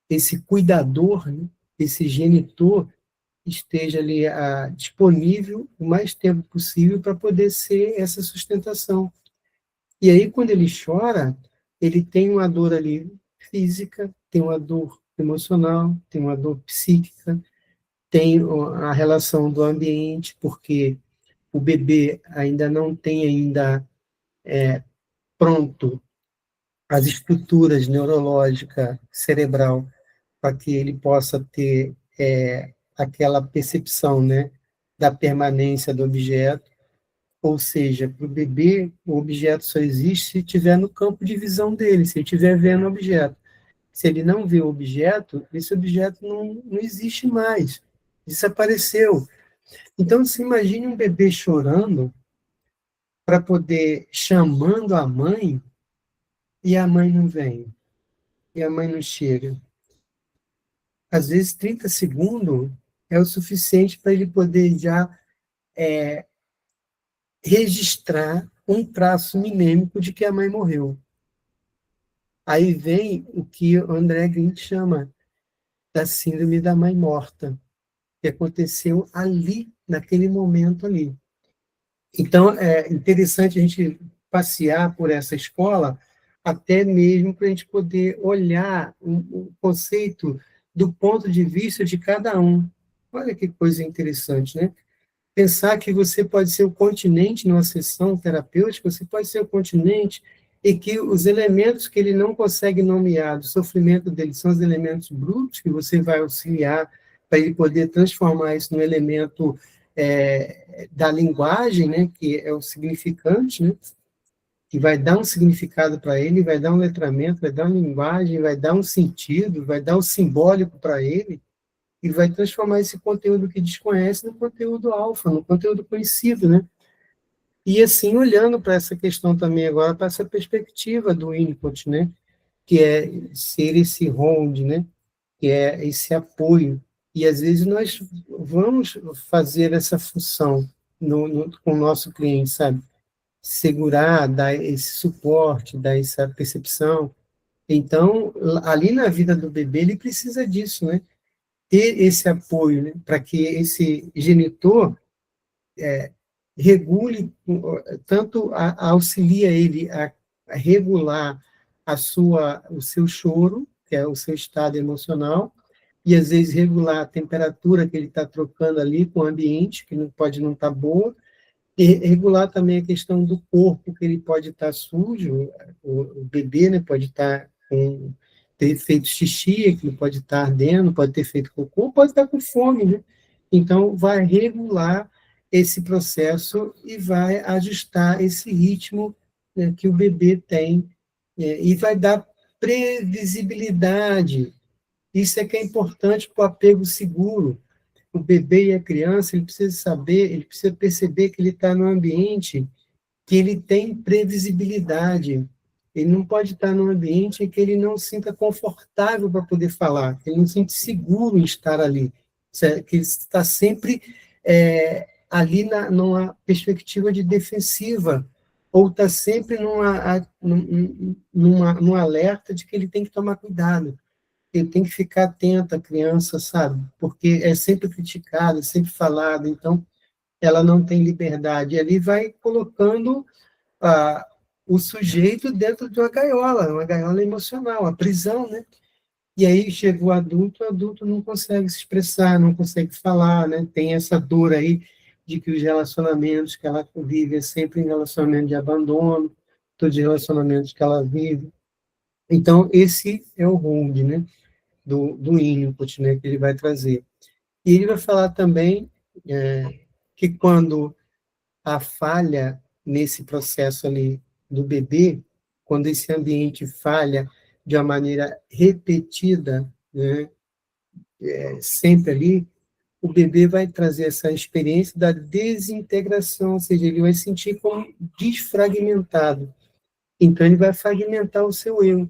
esse cuidador, né, esse genitor, esteja ali disponível o mais tempo possível para poder ser essa sustentação. E aí, quando ele chora, ele tem uma dor ali física, tem uma dor emocional, tem uma dor psíquica, tem a relação do ambiente, porque o bebê ainda não tem ainda pronto as estruturas neurológica cerebral para que ele possa ter aquela percepção, né, da permanência do objeto, ou seja, para o bebê, o objeto só existe se estiver no campo de visão dele, se ele estiver vendo o objeto. Se ele não vê o objeto, esse objeto não existe mais, desapareceu. Então, se imagine um bebê chorando para poder, chamando a mãe, e a mãe não vem, e a mãe não chega. Às vezes, 30 segundos é o suficiente para ele poder já registrar um traço minêmico de que a mãe morreu. Aí vem o que o André Green chama da síndrome da mãe morta, que aconteceu ali, naquele momento ali. Então, é interessante a gente passear por essa escola, até mesmo para a gente poder olhar o conceito do ponto de vista de cada um. Olha que coisa interessante, né? Pensar que você pode ser o continente numa sessão terapêutica, você pode ser o continente e que os elementos que ele não consegue nomear do sofrimento dele são os elementos brutos que você vai auxiliar para ele poder transformar isso no elemento da linguagem, né, que é o significante, né, que vai dar um significado para ele, vai dar um letramento, vai dar uma linguagem, vai dar um sentido, vai dar um simbólico para ele, e vai transformar esse conteúdo que desconhece no conteúdo alfa, no conteúdo conhecido, né? E assim, olhando para essa questão também agora, para essa perspectiva do input, né? Que é ser esse hold, né? Que é esse apoio. E às vezes nós vamos fazer essa função com o nosso cliente, sabe? Segurar, dar esse suporte, dar essa percepção. Então, ali na vida do bebê, ele precisa disso, né? Ter esse apoio, né, para que esse genitor regule, tanto auxilia ele a regular o seu choro, que é o seu estado emocional, e às vezes regular a temperatura que ele está trocando ali com o ambiente, que não pode não estar boa, e regular também a questão do corpo, que ele pode estar sujo, o bebê, né, pode estar ter feito xixi, que ele pode estar ardendo, pode ter feito cocô, pode estar com fome, né? Então, vai regular esse processo e vai ajustar esse ritmo, né, que o bebê tem, e vai dar previsibilidade. Isso é que é importante para o apego seguro. O bebê e a criança, ele precisa saber, ele precisa perceber que ele está num ambiente que ele tem previsibilidade. Ele não pode estar num ambiente em que ele não se sinta confortável para poder falar, que ele não se sente seguro em estar ali, que ele está sempre ali numa perspectiva de defensiva, ou está sempre num alerta de que ele tem que tomar cuidado. Ele tem que ficar atento à criança, sabe? Porque é sempre criticado, é sempre falado, então ela não tem liberdade. E ali vai colocando o sujeito dentro de uma gaiola emocional, a prisão, né? E aí chega o adulto não consegue se expressar, não consegue falar, né? Tem essa dor aí de que os relacionamentos que ela vive é sempre em relacionamento de abandono, todos os relacionamentos que ela vive. Então, esse é o hold, né? Do input, né? Que ele vai trazer. E ele vai falar também que quando a falha nesse processo ali do bebê, quando esse ambiente falha de uma maneira repetida, né, sempre ali, o bebê vai trazer essa experiência da desintegração, ou seja, ele vai sentir como desfragmentado. Então, ele vai fragmentar o seu eu.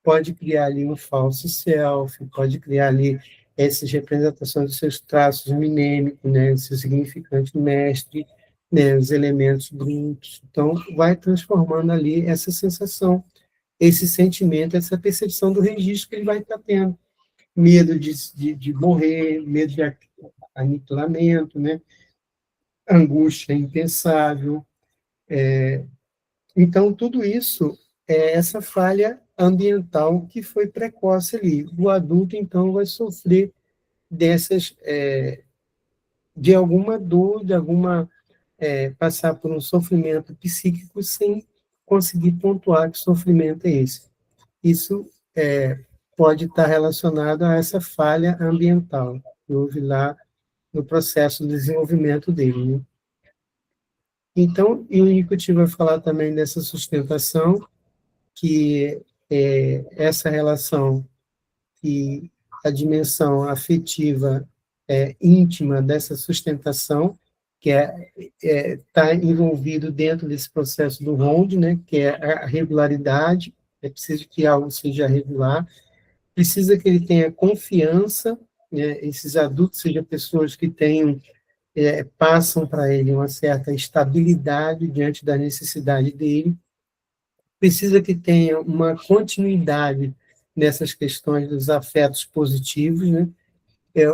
Pode criar ali um falso self, pode criar ali essas representações dos seus traços minêmicos, né, o seu significante mestre, né, os elementos brutos. Então, vai transformando ali essa sensação, esse sentimento, essa percepção do registro que ele vai estar tendo. Medo de morrer, medo de aniquilamento, né, angústia impensável. Então, tudo isso é essa falha ambiental que foi precoce ali. O adulto, então, vai sofrer dessas, de alguma dor, de alguma passar por um sofrimento psíquico sem conseguir pontuar que sofrimento é esse. Isso pode estar relacionado a essa falha ambiental que houve lá no processo de desenvolvimento dele. Né? Então, e o Winnicott vai falar também dessa sustentação, que essa relação e a dimensão afetiva íntima dessa sustentação, que está envolvido dentro desse processo do Ronde, né, que é a regularidade, é preciso que algo seja regular, precisa que ele tenha confiança, né, esses adultos sejam pessoas que tenham, passam para ele uma certa estabilidade diante da necessidade dele, precisa que tenha uma continuidade nessas questões dos afetos positivos, né?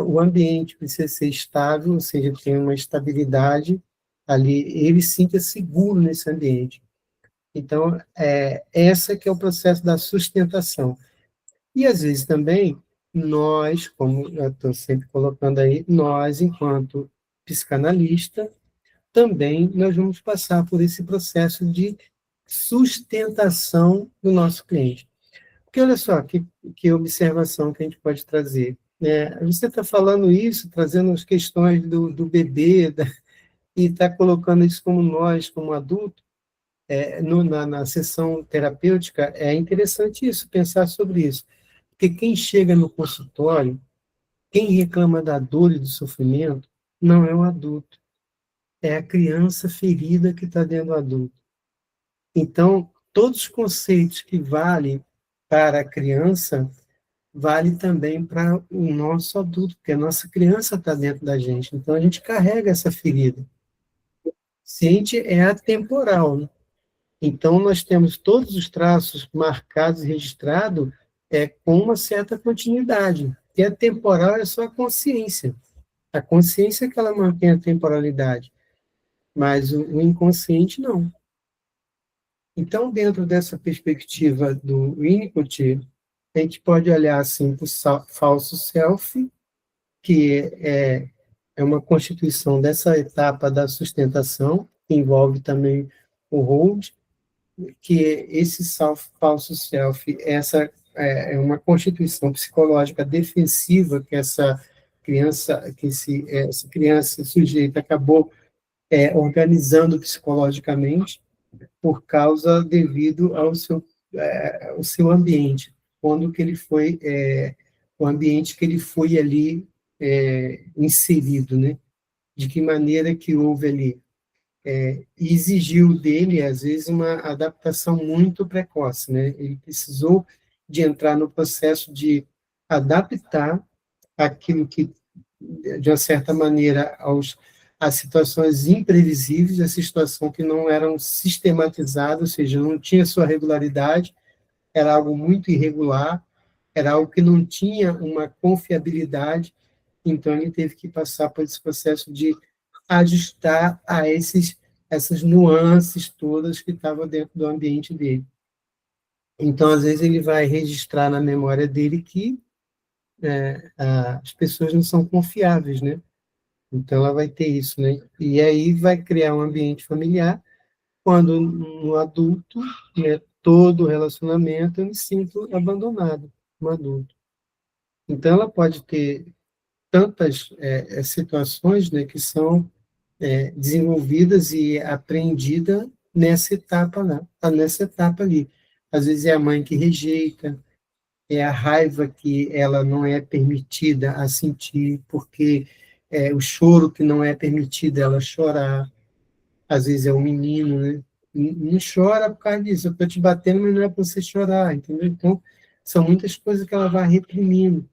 O ambiente precisa ser estável, ou seja, tem uma estabilidade ali, ele se sinta seguro nesse ambiente. Então, essa que é o processo da sustentação. E, às vezes, também, nós, como eu estou sempre colocando aí, nós, enquanto psicanalista, também nós vamos passar por esse processo de sustentação do nosso cliente. Porque olha só, que observação que a gente pode trazer. Né? Você está falando isso, trazendo as questões do bebê, e está colocando isso como nós, como adulto, na sessão terapêutica, é interessante isso, pensar sobre isso. Porque quem chega no consultório, quem reclama da dor e do sofrimento, não é o adulto, é a criança ferida que está dentro do adulto. Então, todos os conceitos que valem para a criança, vale também para o nosso adulto, porque a nossa criança está dentro da gente. Então, a gente carrega essa ferida. Ciente é atemporal. Né? Então, nós temos todos os traços marcados e registrados com uma certa continuidade. E a temporal é só a consciência. A consciência é que ela mantém a temporalidade, mas o inconsciente não. Então, dentro dessa perspectiva do Winnicott, a gente pode olhar assim para o falso self, que é uma constituição dessa etapa da sustentação, que envolve também o hold, que esse falso self, essa é uma constituição psicológica defensiva que essa criança, essa criança, esse sujeito acabou organizando psicologicamente por causa devido ao seu ambiente, quando que ele foi o ambiente que ele foi ali inserido, né? De que maneira que houve ali e exigiu dele às vezes uma adaptação muito precoce, né? Ele precisou de entrar no processo de adaptar aquilo que de uma certa maneira às situações imprevisíveis, essa situação que não eram sistematizadas, ou seja, não tinha sua regularidade, era algo muito irregular, era algo que não tinha uma confiabilidade, então ele teve que passar por esse processo de ajustar a essas nuances todas que estavam dentro do ambiente dele. Então, às vezes, ele vai registrar na memória dele que as pessoas não são confiáveis, né? Então, ela vai ter isso, né? E aí vai criar um ambiente familiar, quando no adulto, né, todo relacionamento, eu me sinto abandonado, no adulto. Então, ela pode ter tantas situações, né, que são desenvolvidas e aprendidas nessa etapa ali. Às vezes é a mãe que rejeita, é a raiva que ela não é permitida a sentir, porque o choro que não é permitido ela chorar, às vezes é o menino, né? Não chora por causa disso, eu estou te batendo, mas não é para você chorar, entendeu? Então, são muitas coisas que ela vai reprimindo.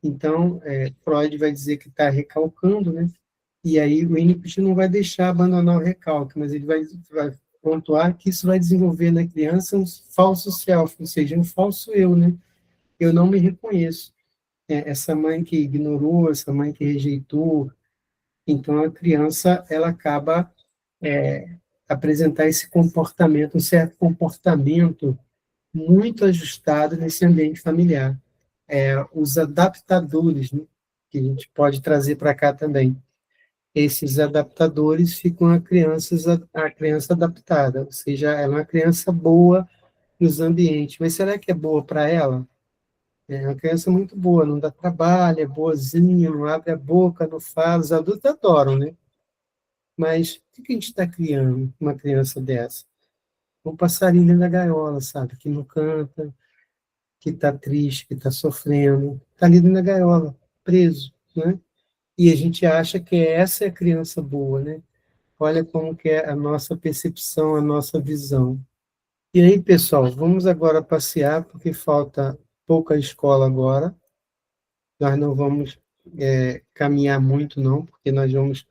Então, Freud vai dizer que está recalcando, né? E aí o Winnicott não vai deixar abandonar o recalque, mas ele vai pontuar que isso vai desenvolver na criança um falso self, ou seja, um falso eu, né? Eu não me reconheço. Essa mãe que ignorou, essa mãe que rejeitou, então a criança ela acaba apresentar esse comportamento, um certo comportamento muito ajustado nesse ambiente familiar. Os adaptadores, né? que a gente pode trazer para cá também. Esses adaptadores ficam a criança adaptada, ou seja, ela é uma criança boa nos ambientes. Mas será que é boa para ela? É uma criança muito boa, não dá trabalho, é boazinha, não abre a boca, não fala. Os adultos adoram, né? Mas o que a gente está criando uma criança dessa? Um passarinho dentro da gaiola, sabe? Que não canta, que está triste, que está sofrendo, está ali dentro da gaiola, preso, né? E a gente acha que essa é a criança boa, né? Olha como que é a nossa percepção, a nossa visão. E aí, pessoal, vamos agora passear, porque falta pouca escola agora. Nós não vamos caminhar muito, não, porque nós vamos,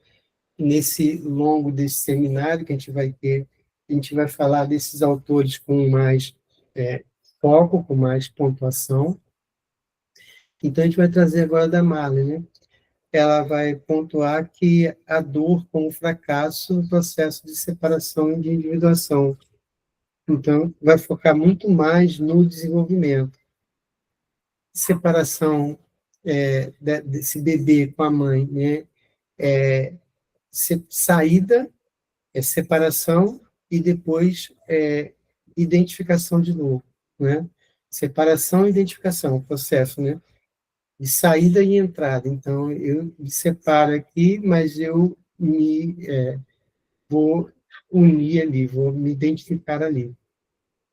nesse longo desse seminário que a gente vai ter, a gente vai falar desses autores com mais foco, com mais pontuação. Então, a gente vai trazer agora da Marley, né? Ela vai pontuar que a dor como fracasso no processo de separação e de individuação. Então, vai focar muito mais no desenvolvimento. Separação desse bebê com a mãe, né? Saída, separação e depois identificação de novo, né? Separação e identificação, processo, né? De saída e entrada. Então, eu me separo aqui, mas eu vou unir ali, vou me identificar ali.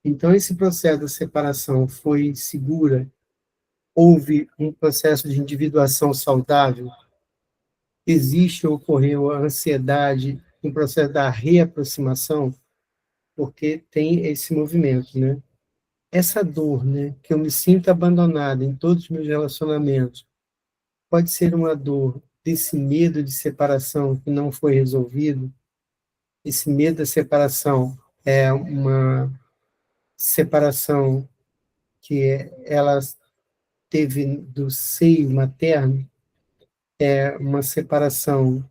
Então, esse processo da separação foi segura? Houve um processo de individuação saudável? Existe ou ocorreu a ansiedade no processo da reaproximação? Porque tem esse movimento, né? Essa dor, né, que eu me sinto abandonada em todos os meus relacionamentos, pode ser uma dor desse medo de separação que não foi resolvido. Esse medo da separação é uma separação que ela teve do seio materno, é uma separação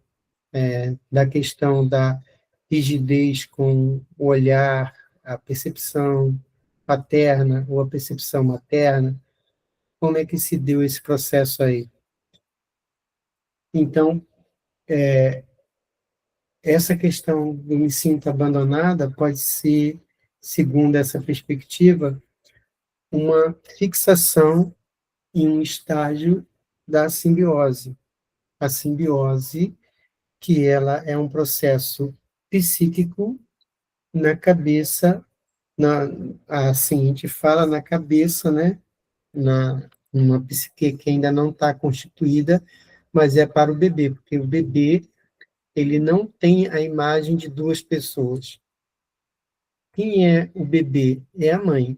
da questão da rigidez com o olhar, a percepção paterna ou a percepção materna. Como é que se deu esse processo aí? Então, essa questão do me sinto abandonada pode ser, segundo essa perspectiva, uma fixação em um estágio da simbiose. A simbiose, que ela é um processo psíquico na cabeça, assim, a gente fala na cabeça, né? Uma psique que ainda não está constituída, mas é para o bebê, porque o bebê ele não tem a imagem de duas pessoas. Quem é o bebê? É a mãe.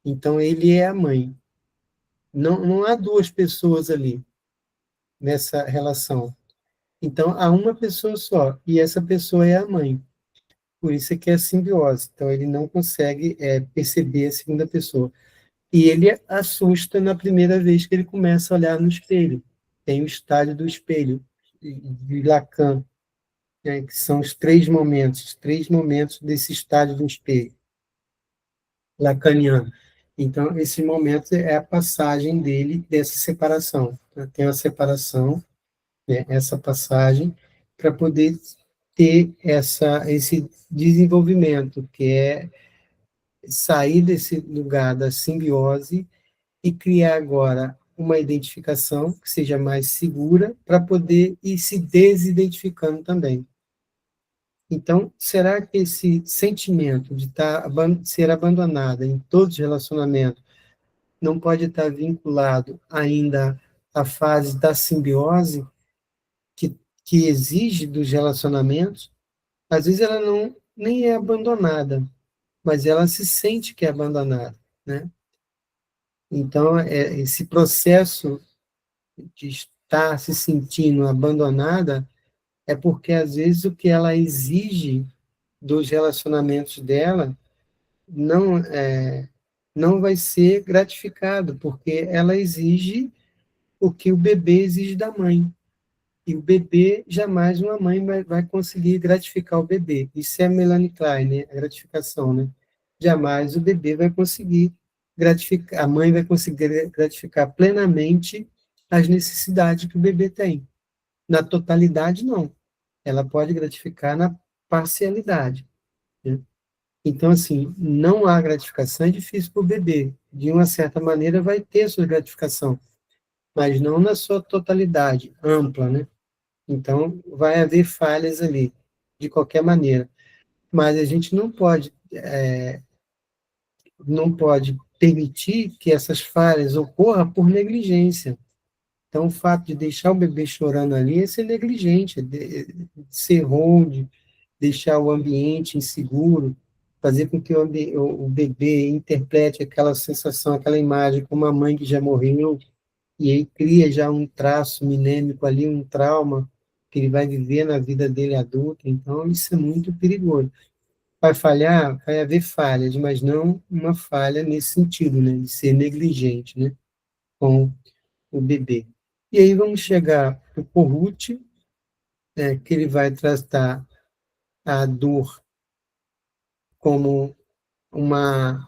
Então, ele é a mãe. Não há duas pessoas ali nessa relação. Então, há uma pessoa só, e essa pessoa é a mãe. Por isso é que é a simbiose. Então, ele não consegue perceber a segunda pessoa. E ele assusta na primeira vez que ele começa a olhar no espelho. Tem o estágio do espelho, de Lacan, né, que são os três momentos desse estágio do espelho, lacaniano. Então, esse momento é a passagem dele dessa separação. Tem a separação, né, essa passagem, para poder ter esse desenvolvimento, que é sair desse lugar da simbiose e criar agora uma identificação que seja mais segura para poder ir se desidentificando também. Então, será que esse sentimento de ser abandonada em todos os relacionamentos não pode estar vinculado ainda à fase da simbiose que exige dos relacionamentos? Às vezes ela não nem é abandonada, mas ela se sente que é abandonada, né? Então, esse processo de estar se sentindo abandonada é porque, às vezes, o que ela exige dos relacionamentos dela não, não vai ser gratificado, porque ela exige o que o bebê exige da mãe. E o bebê, jamais uma mãe vai conseguir gratificar o bebê. Isso é Melanie Klein, né? A gratificação, né? Jamais o bebê vai conseguir gratificar, a mãe vai conseguir gratificar plenamente as necessidades que o bebê tem. Na totalidade, não. Ela pode gratificar na parcialidade, né? Então, assim, não há gratificação, é difícil para o bebê. De uma certa maneira, vai ter sua gratificação, mas não na sua totalidade, ampla, né? Então, vai haver falhas ali, de qualquer maneira. Mas a gente não pode permitir que essas falhas ocorram por negligência. Então, o fato de deixar o bebê chorando ali é ser negligente, ser rude, deixar o ambiente inseguro, fazer com que o bebê interprete aquela sensação, aquela imagem com uma mãe que já morreu, e aí cria já um traço minêmico ali, um trauma que ele vai viver na vida dele adulto. Então, isso é muito perigoso. Vai falhar? Vai haver falhas, mas não uma falha nesse sentido, né, de ser negligente, né, com o bebê. E aí vamos chegar para o Corrute, que ele vai tratar a dor como uma,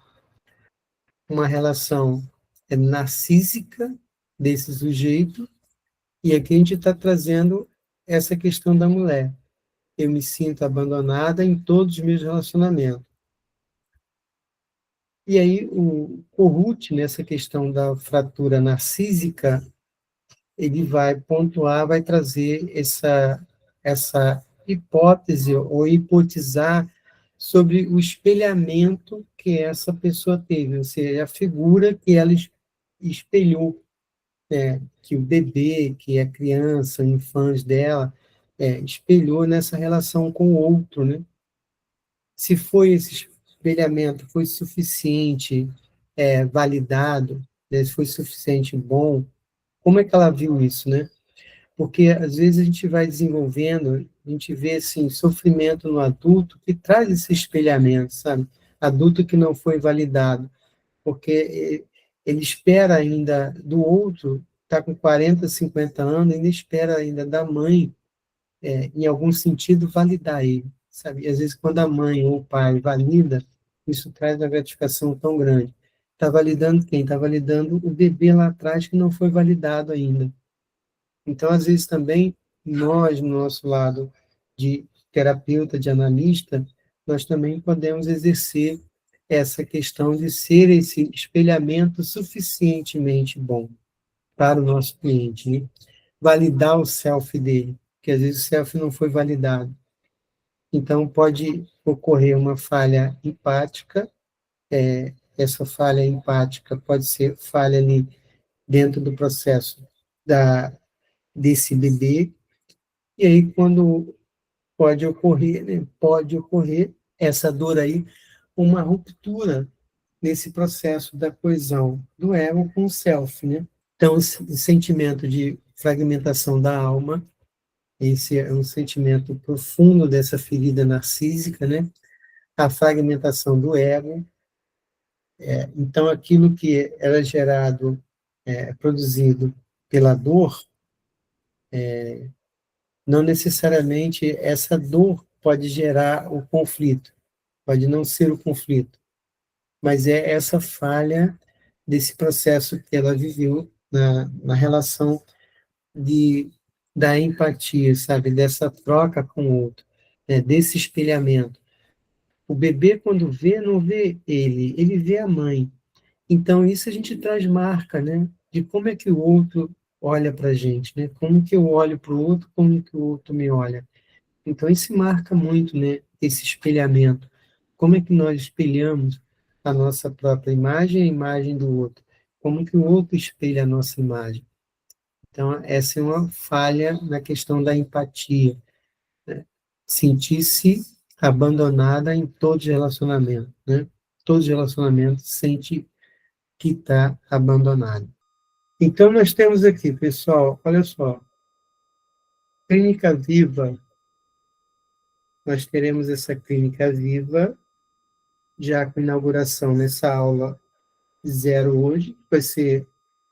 uma relação narcísica desse sujeito, e aqui a gente está trazendo essa questão da mulher. Eu me sinto abandonada em todos os meus relacionamentos. E aí o Corrute, nessa questão da fratura narcísica, ele vai pontuar, vai trazer essa hipótese ou hipotizar sobre o espelhamento que essa pessoa teve, ou seja, a figura que ela espelhou, que o bebê, que a criança, infante dela, espelhou nessa relação com o outro, né? Se foi esse espelhamento foi suficiente, validado, né? Se foi suficiente bom, como é que ela viu isso, né? Porque às vezes a gente vai desenvolvendo, a gente vê assim, sofrimento no adulto que traz esse espelhamento, sabe? Adulto que não foi validado, porque ele espera ainda do outro, está com 40, 50 anos, ainda espera ainda da mãe, em algum sentido, validar ele, sabe? E às vezes quando a mãe ou o pai valida, isso traz uma gratificação tão grande. Está validando quem? Está validando o bebê lá atrás que não foi validado ainda. Então, às vezes, também, nós, no nosso lado de terapeuta, de analista, nós também podemos exercer essa questão de ser esse espelhamento suficientemente bom para o nosso cliente, né? Validar o self dele, que às vezes o self não foi validado. Então, pode ocorrer uma falha empática, essa falha empática pode ser falha ali dentro do processo desse bebê. E aí, quando pode ocorrer, né, pode ocorrer essa dor aí, uma ruptura nesse processo da coesão do ego com o self, né? Então, esse sentimento de fragmentação da alma, esse é um sentimento profundo dessa ferida narcísica, né? A fragmentação do ego. Então, aquilo que era gerado, produzido pela dor, não necessariamente essa dor pode gerar o conflito, pode não ser o conflito, mas é essa falha desse processo que ela viveu na relação de, da empatia, sabe, dessa troca com o outro, desse espelhamento. O bebê, quando vê, não vê ele vê a mãe. Então, isso a gente traz marca, né, de como é que o outro olha para a gente, né, como que eu olho para o outro, como que o outro me olha. Então, isso marca muito, né, esse espelhamento. Como é que nós espelhamos a nossa própria imagem e a imagem do outro? Como que o outro espelha a nossa imagem? Então, essa é uma falha na questão da empatia, né? Sentir-se abandonada em todos os relacionamentos, né? Todos os relacionamentos sente que está abandonado. Então, nós temos aqui, pessoal, olha só, clínica viva, nós teremos essa clínica viva, já com inauguração nessa aula zero hoje, vai ser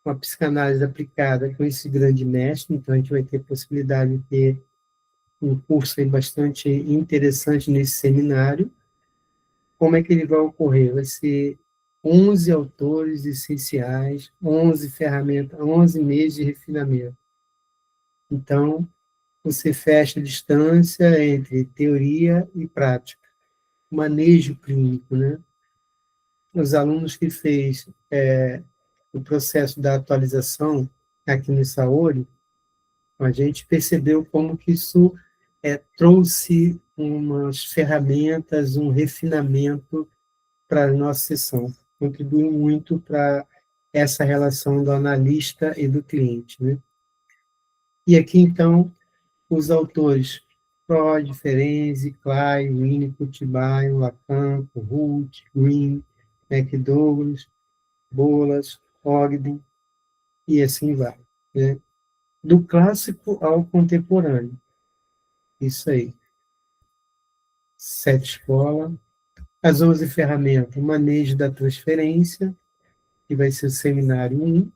uma psicanálise aplicada com esse grande mestre, então a gente vai ter possibilidade de ter um curso aí bastante interessante nesse seminário. Como é que ele vai ocorrer? Vai ser 11 autores essenciais, 11 ferramentas, 11 meios de refinamento. Então, você fecha a distância entre teoria e prática, manejo clínico, né? Os alunos que fez o processo da atualização aqui no Saúde, a gente percebeu como que isso trouxe umas ferramentas, um refinamento para a nossa sessão. Contribuiu muito para essa relação do analista e do cliente, né? E aqui, então, os autores Freud, Ferenczi, Klein, Winnicott, Bayon, Lacan, Ruth, Green, McDougall, Bolas, Ogden, e assim vai, né? Do clássico ao contemporâneo. Isso aí. 7 escolas. As 11 ferramentas, o manejo da transferência, que vai ser o seminário 1.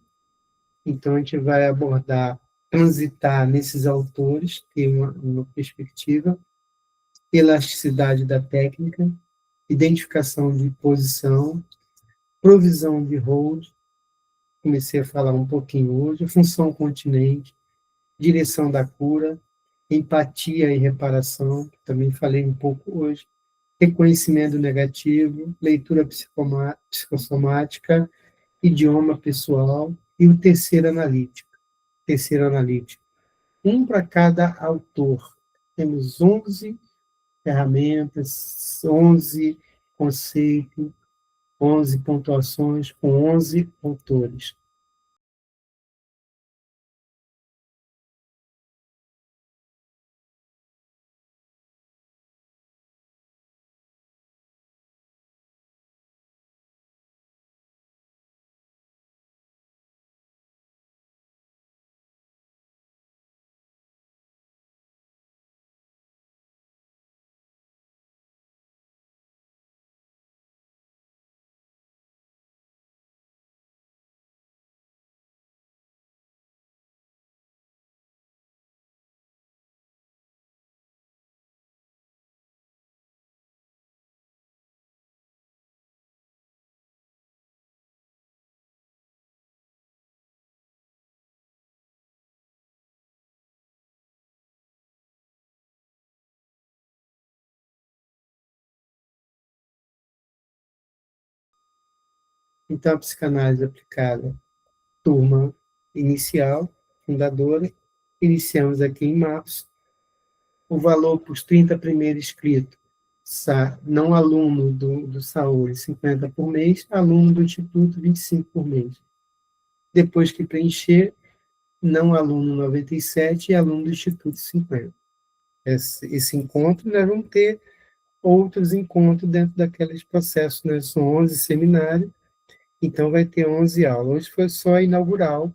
Então, a gente vai abordar, transitar nesses autores, ter uma perspectiva, elasticidade da técnica, identificação de posição, provisão de hold, comecei a falar um pouquinho hoje, função continente, direção da cura, empatia e reparação, também falei um pouco hoje, reconhecimento negativo, leitura psicossomática, idioma pessoal e o terceiro analítico. Um para cada autor. Temos 11 ferramentas, 11 conceitos, 11 pontuações com 11 autores. Então, a psicanálise aplicada, turma inicial, fundadora, iniciamos aqui em março. O valor para os 30 primeiros inscritos, não aluno do Saúde, 50 por mês, aluno do Instituto, 25 por mês. Depois que preencher, não aluno 97 e aluno do Instituto 50. Esse encontro, nós vamos ter outros encontros dentro daqueles processos, né? São 11 seminários, então vai ter 11 aulas. Hoje foi só inaugural,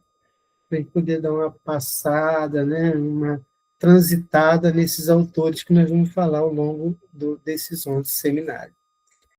para a gente poder dar uma passada, né? Uma transitada nesses autores que nós vamos falar ao longo desses 11 seminários.